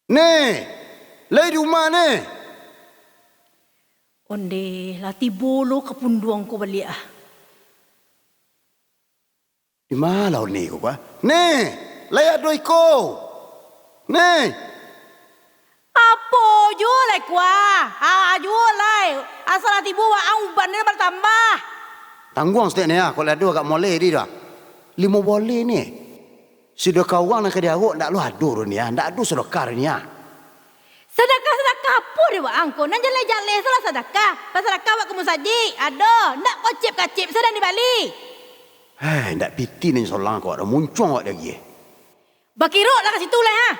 Nih, lay di rumah ni. Onde lati bolo kepunduang ko balik ah. Di mana ni ko ba? Nih, lay adoi ko. Nih. Apa jual lai kuah? Jual lai. Asal lati buat ban dia bertambah. Tangguang setiap ni kalau ada agak molek dia dah. 5 boleh ni. Sudah kawan nak dia awak ndak lu adur ni ah, ndak adu sedekah ni ah. Sedekah apa dia buat angko? Nan jalan-jalan salah sedekah. Pas sedekah buat kamu saji. Ada, ndak kocip-kacip sedang di Bali. Ndak piti ni solang kau ada muncung awak lagi. Bakiruk lah kat situ lah ha.